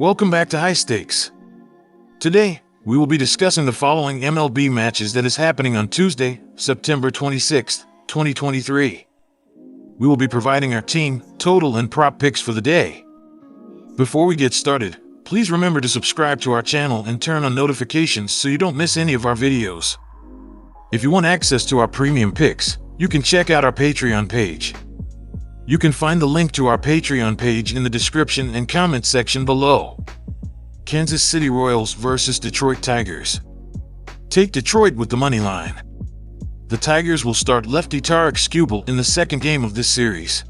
Welcome back to High Stakes. Today, we will be discussing the following MLB matches that is happening on Tuesday, September 26, 2023. We will be providing our team, total, and prop picks for the day. Before we get started, please remember to subscribe to our channel and turn on notifications so you don't miss any of our videos. If you want access to our premium picks, you can check out our Patreon page. You can find the link to our Patreon page in the description and comment section below. Kansas City Royals versus Detroit Tigers. Take Detroit with the money line. The Tigers will start lefty Tarik Skubal in the second game of this series.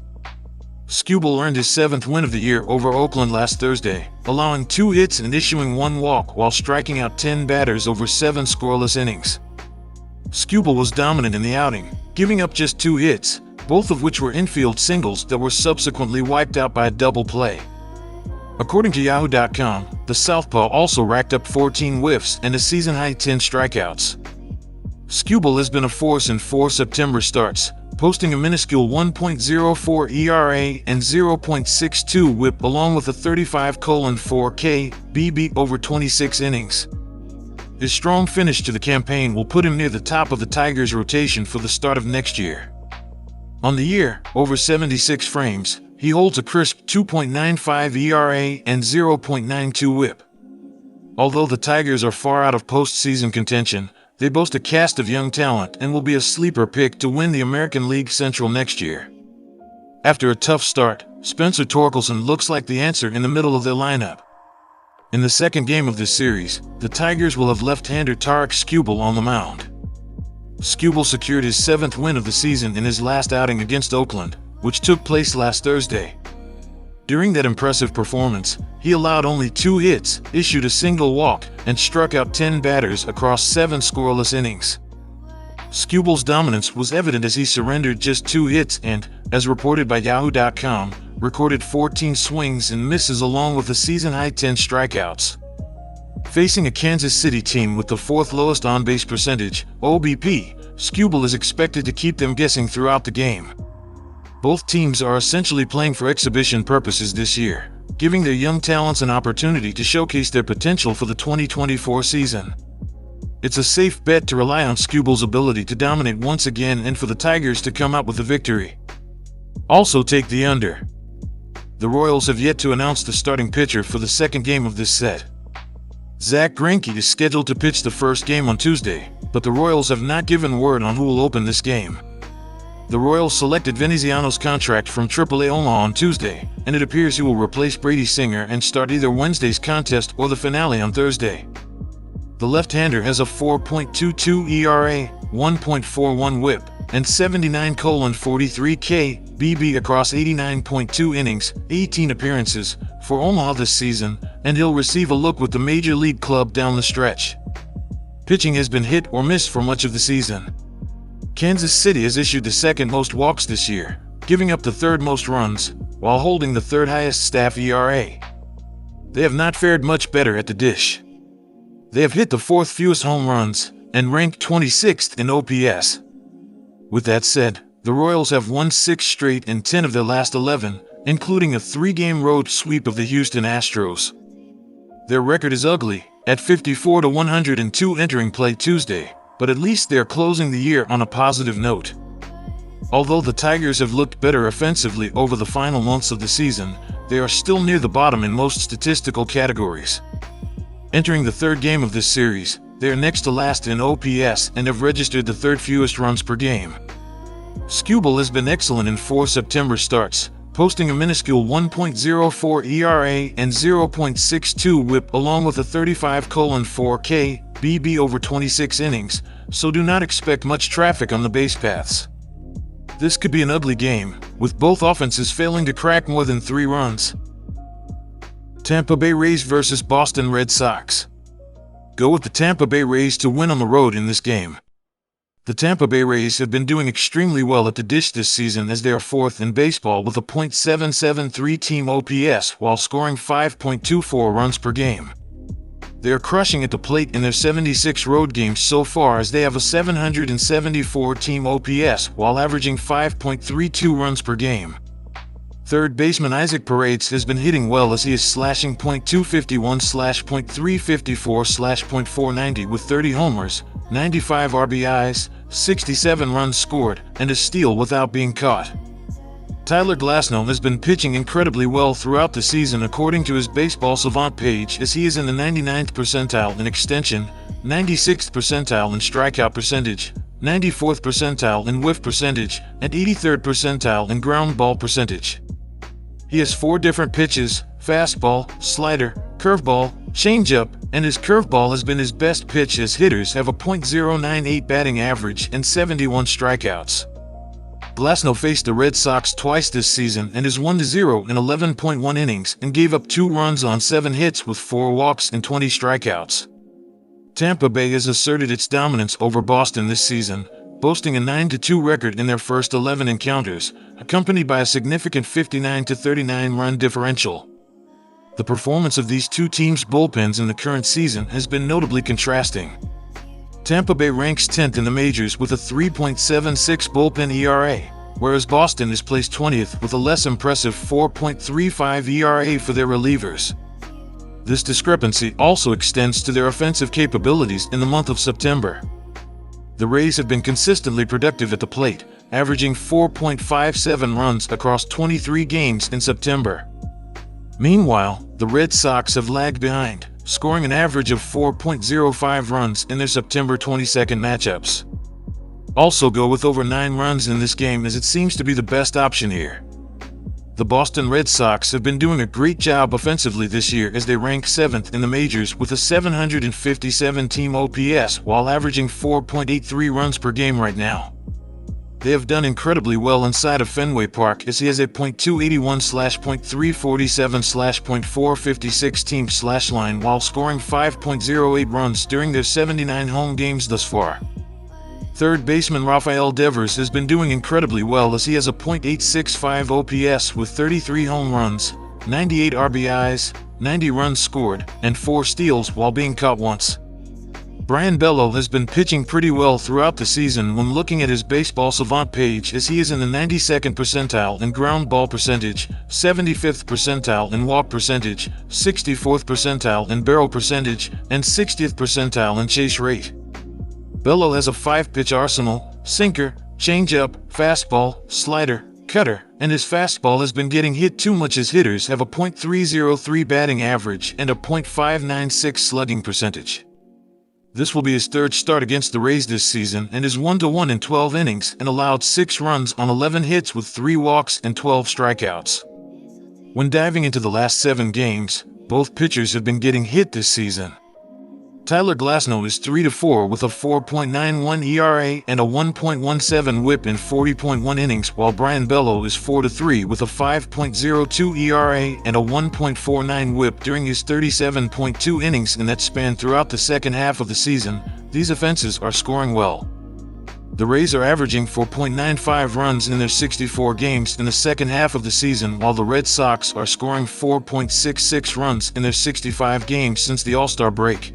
Skubal earned his 7th win of the year over Oakland last Thursday, allowing 2 hits and issuing 1 walk while striking out 10 batters over 7 scoreless innings. Skubal was dominant in the outing, giving up just 2 hits, both of which were infield singles that were subsequently wiped out by a double play. According to Yahoo.com, the Southpaw also racked up 14 whiffs and a season-high 10 strikeouts. Skubal has been a force in 4 September starts, posting a minuscule 1.04 ERA and 0.62 WHIP along with a 35.4 BB over 26 innings. His strong finish to the campaign will put him near the top of the Tigers' rotation for the start of next year. On the year, over 76 frames, he holds a crisp 2.95 ERA and 0.92 WHIP. Although the Tigers are far out of postseason contention, they boast a cast of young talent and will be a sleeper pick to win the American League Central next year. After a tough start, Spencer Torkelson looks like the answer in the middle of their lineup. In the second game of this series, the Tigers will have left-hander Tarik Skubal on the mound. Skubal secured his 7th win of the season in his last outing against Oakland, which took place last Thursday. During that impressive performance, he allowed only 2 hits, issued a single walk, and struck out 10 batters across 7 scoreless innings. Skubal's dominance was evident as he surrendered just 2 hits and, as reported by Yahoo.com, recorded 14 swings and misses along with a season-high 10 strikeouts. Facing a Kansas City team with the 4th lowest on-base percentage, OBP, Skubal is expected to keep them guessing throughout the game. Both teams are essentially playing for exhibition purposes this year, giving their young talents an opportunity to showcase their potential for the 2024 season. It's a safe bet to rely on Skubal's ability to dominate once again and for the Tigers to come out with a victory. Also take the under. The Royals have yet to announce the starting pitcher for the second game of this set. Zack Greinke is scheduled to pitch the first game on Tuesday, but the Royals have not given word on who will open this game. The Royals selected Veneziano's contract from AAA Omaha on Tuesday, and it appears he will replace Brady Singer and start either Wednesday's contest or the finale on Thursday. The left-hander has a 4.22 ERA, 1.41 WHIP, and 79.43 BB across 89.2 innings, 18 appearances, for Omaha this season, and he'll receive a look with the major league club down the stretch. Pitching has been hit or miss for much of the season. Kansas City has issued the 2nd most walks this year, giving up the 3rd most runs, while holding the 3rd highest staff ERA. They have not fared much better at the dish. They have hit the 4th fewest home runs, and ranked 26th in OPS. With that said, the Royals have won 6 straight and 10 of their last 11, including a 3-game road sweep of the Houston Astros. Their record is ugly, at 54-102 entering play Tuesday, but at least they are closing the year on a positive note. Although the Tigers have looked better offensively over the final months of the season, they are still near the bottom in most statistical categories. Entering the 3rd game of this series, they are next to last in OPS and have registered the 3rd fewest runs per game. Skubal has been excellent in 4 September starts, posting a minuscule 1.04 ERA and 0.62 WHIP along with a 35.4 BB over 26 innings, so do not expect much traffic on the base paths. This could be an ugly game, with both offenses failing to crack more than 3 runs. Tampa Bay Rays versus Boston Red Sox. Go with the Tampa Bay Rays to win on the road in this game. The Tampa Bay Rays have been doing extremely well at the dish this season as they are 4th in baseball with a .773 team OPS while scoring 5.24 runs per game. They are crushing at the plate in their 76 road games so far as they have a 774 team OPS while averaging 5.32 runs per game. Third baseman Isaac Paredes has been hitting well as he is slashing .251/.354/.490 with 30 homers, 95 RBIs, 67 runs scored, and a steal without being caught. Tyler Glasnow has been pitching incredibly well throughout the season according to his Baseball Savant page, as he is in the 99th percentile in extension, 96th percentile in strikeout percentage, 94th percentile in whiff percentage, and 83rd percentile in ground ball percentage. He has 4 different pitches: fastball, slider, curveball, changeup, and his curveball has been his best pitch as hitters have a .098 batting average and 71 strikeouts. Glasnow faced the Red Sox twice this season and is 1-0 in 11.1 innings and gave up 2 runs on 7 hits with 4 walks and 20 strikeouts. Tampa Bay has asserted its dominance over Boston this season, boasting a 9-2 record in their first 11 encounters, accompanied by a significant 59-39 run differential. The performance of these two teams' bullpens in the current season has been notably contrasting. Tampa Bay ranks 10th in the majors with a 3.76 bullpen ERA, whereas Boston is placed 20th with a less impressive 4.35 ERA for their relievers. This discrepancy also extends to their offensive capabilities in the month of September. The Rays have been consistently productive at the plate, averaging 4.57 runs across 23 games in September. Meanwhile, the Red Sox have lagged behind, scoring an average of 4.05 runs in their September 22nd matchups. Also go with over 9 runs in this game, as it seems to be the best option here. The Boston Red Sox have been doing a great job offensively this year as they rank 7th in the majors with a 757 team OPS while averaging 4.83 runs per game right now. They have done incredibly well inside of Fenway Park, as he has a .281/.347/.456 team slash line while scoring 5.08 runs during their 79 home games thus far. Third baseman Rafael Devers has been doing incredibly well as he has a .865 OPS with 33 home runs, 98 RBIs, 90 runs scored, and 4 steals while being caught once. Brayan Bello has been pitching pretty well throughout the season when looking at his Baseball Savant page, as he is in the 92nd percentile in ground ball percentage, 75th percentile in walk percentage, 64th percentile in barrel percentage, and 60th percentile in chase rate. Bello has a 5-pitch arsenal: sinker, changeup, fastball, slider, cutter, and his fastball has been getting hit too much as hitters have a .303 batting average and a .596 slugging percentage. This will be his 3rd start against the Rays this season and is 1-1 in 12 innings and allowed 6 runs on 11 hits with 3 walks and 12 strikeouts. When diving into the last 7 games, both pitchers have been getting hit this season. Tyler Glasnow is 3-4 with a 4.91 ERA and a 1.17 WHIP in 40.1 innings, while Brayan Bello is 4-3 with a 5.02 ERA and a 1.49 WHIP during his 37.2 innings in that span throughout the second half of the season. These offenses are scoring well. The Rays are averaging 4.95 runs in their 64 games in the second half of the season, while the Red Sox are scoring 4.66 runs in their 65 games since the All-Star break.